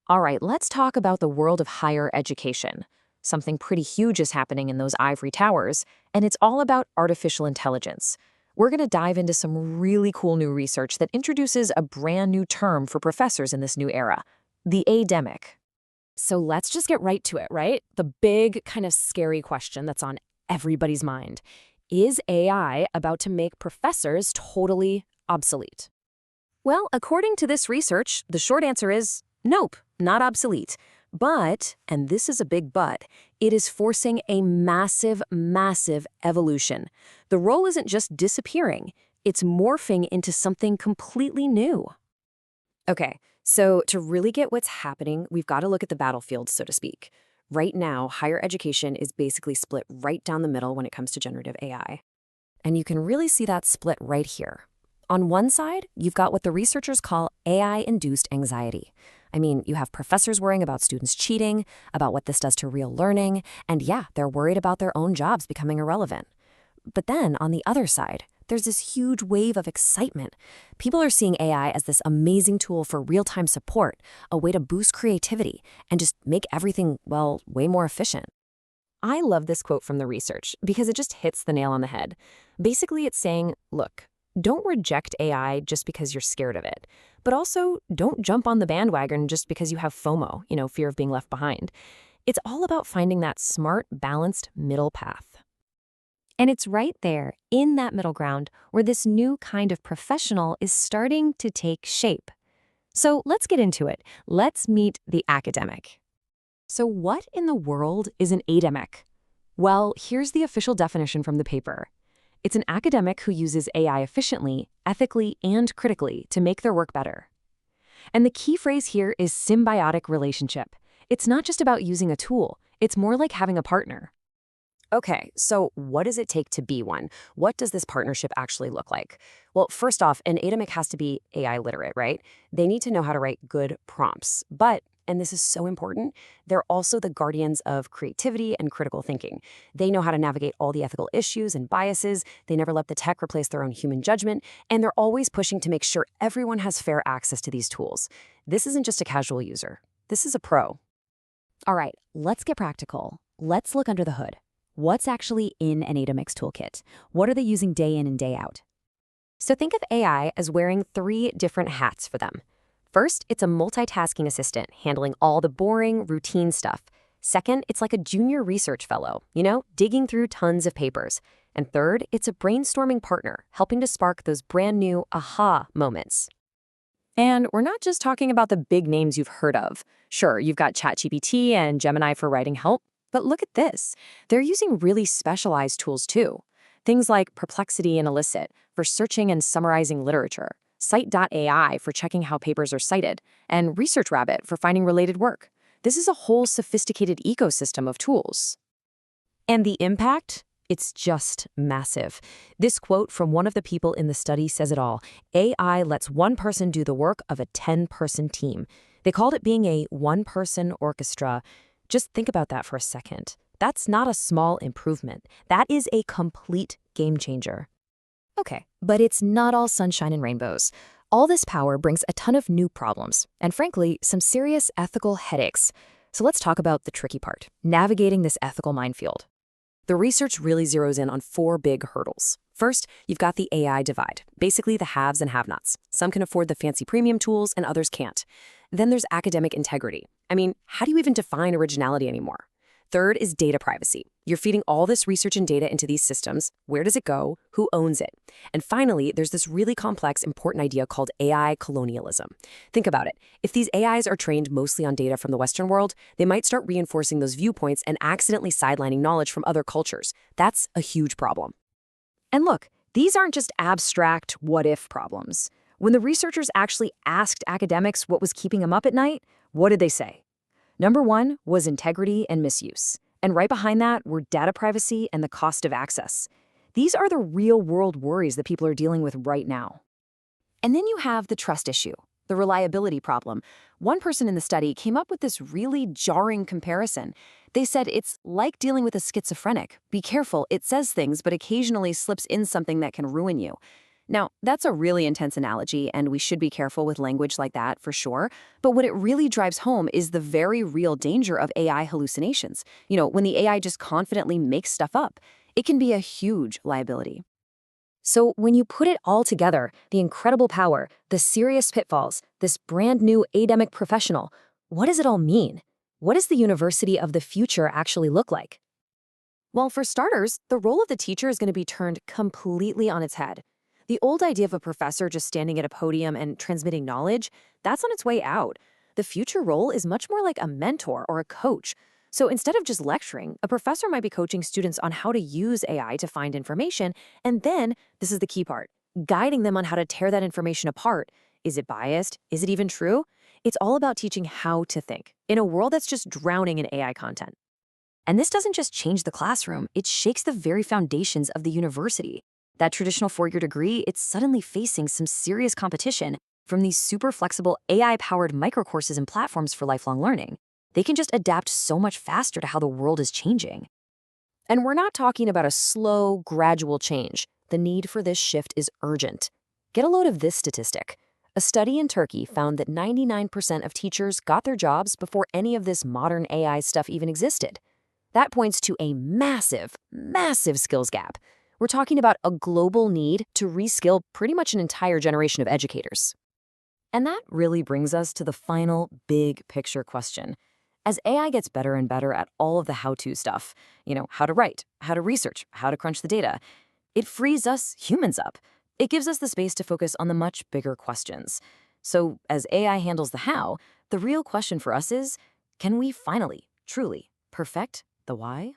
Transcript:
All right, let's talk about the world of higher education. Something pretty huge is happening in those ivory towers, and it's all about artificial intelligence. We're going to dive into some really cool new research that introduces a brand new term for professors in this new era, the Aidemic. So let's just get right to it, right? The big, kind of scary question that's on everybody's mind. Is AI about to make professors totally obsolete? Well, according to this research, the short answer is nope, not obsolete. But, and this is a big but, it is forcing a massive, massive evolution. The role isn't just disappearing, it's morphing into something completely new. Okay, so to really get what's happening, we've got to look at the battlefield, so to speak. Right now, higher education is basically split right down the middle when it comes to generative AI. And you can really see that split right here. On one side, you've got what the researchers call AI-induced anxiety. I mean, you have professors worrying about students cheating, about what this does to real learning, and yeah, they're worried about their own jobs becoming irrelevant. But then, on the other side, there's this huge wave of excitement. People are seeing AI as this amazing tool for real-time support, a way to boost creativity, and just make everything, well, way more efficient. I love this quote from the research because it just hits the nail on the head. Basically, it's saying, look, don't reject AI just because you're scared of it, but also don't jump on the bandwagon just because you have FOMO, fear of being left behind. It's all about finding that smart, balanced middle path. And it's right there, in that middle ground, where this new kind of professional is starting to take shape. So let's get into it. Let's meet the academic. So what in the world is an Aidemic? Well, here's the official definition from the paper. It's an academic who uses AI efficiently, ethically, and critically to make their work better. And the key phrase here is symbiotic relationship. It's not just about using a tool, it's more like having a partner. Okay, so what does it take to be one? What does this partnership actually look like? Well, first off, an Aidemic has to be AI literate, right? They need to know how to write good prompts. But, and this is so important, they're also the guardians of creativity and critical thinking. They know how to navigate all the ethical issues and biases. They never let the tech replace their own human judgment. And they're always pushing to make sure everyone has fair access to these tools. This isn't just a casual user. This is a pro. All right, let's get practical. Let's look under the hood. What's actually in an Aidemics toolkit? What are they using day in and day out? So think of AI as wearing 3 different hats for them. First, it's a multitasking assistant handling all the boring, routine stuff. Second, it's like a junior research fellow, digging through tons of papers. And third, it's a brainstorming partner, helping to spark those brand new aha moments. And we're not just talking about the big names you've heard of. Sure, you've got ChatGPT and Gemini for writing help. But look at this. They're using really specialized tools too. Things like Perplexity and Elicit for searching and summarizing literature, Cite.ai for checking how papers are cited, and ResearchRabbit for finding related work. This is a whole sophisticated ecosystem of tools. And the impact? It's just massive. This quote from one of the people in the study says it all. AI lets one person do the work of a 10-person team. They called it being a one-person orchestra. Just think about that for a second. That's not a small improvement. That is a complete game changer. Okay, but it's not all sunshine and rainbows. All this power brings a ton of new problems, and frankly, some serious ethical headaches. So let's talk about the tricky part, navigating this ethical minefield. The research really zeroes in on 4 big hurdles. First, you've got the AI divide, basically the haves and have-nots. Some can afford the fancy premium tools and others can't. Then there's academic integrity. I mean, how do you even define originality anymore? Third is data privacy. You're feeding all this research and data into these systems. Where does it go? Who owns it? And finally, there's this really complex, important idea called AI colonialism. Think about it. If these AIs are trained mostly on data from the Western world, they might start reinforcing those viewpoints and accidentally sidelining knowledge from other cultures. That's a huge problem. And look, these aren't just abstract what-if problems. When the researchers actually asked academics what was keeping them up at night, what did they say? Number 1 was integrity and misuse. And right behind that were data privacy and the cost of access. These are the real-world worries that people are dealing with right now. And then you have the trust issue, the reliability problem. One person in the study came up with this really jarring comparison. They said it's like dealing with a schizophrenic. Be careful, it says things, but occasionally slips in something that can ruin you. Now, that's a really intense analogy, and we should be careful with language like that for sure. But what it really drives home is the very real danger of AI hallucinations. When the AI just confidently makes stuff up, it can be a huge liability. So, when you put it all together, the incredible power, the serious pitfalls, this brand new Aidemic professional, what does it all mean? What does the university of the future actually look like? Well, for starters, the role of the teacher is going to be turned completely on its head. The old idea of a professor just standing at a podium and transmitting knowledge, that's on its way out. The future role is much more like a mentor or a coach. So instead of just lecturing, a professor might be coaching students on how to use AI to find information, and then, this is the key part, guiding them on how to tear that information apart. Is it biased? Is it even true? It's all about teaching how to think in a world that's just drowning in AI content. And this doesn't just change the classroom, it shakes the very foundations of the university. That traditional four-year degree, it's suddenly facing some serious competition from these super flexible AI-powered microcourses and platforms for lifelong learning. They can just adapt so much faster to how the world is changing. And we're not talking about a slow, gradual change. The need for this shift is urgent. Get a load of this statistic. A study in Turkey found that 99% of teachers got their jobs before any of this modern AI stuff even existed. That points to a massive, massive skills gap. We're talking about a global need to reskill pretty much an entire generation of educators. And that really brings us to the final big picture question. As AI gets better and better at all of the how-to stuff, how to write, how to research, how to crunch the data, it frees us humans up. It gives us the space to focus on the much bigger questions. So as AI handles the how, the real question for us is, can we finally, truly, perfect the why?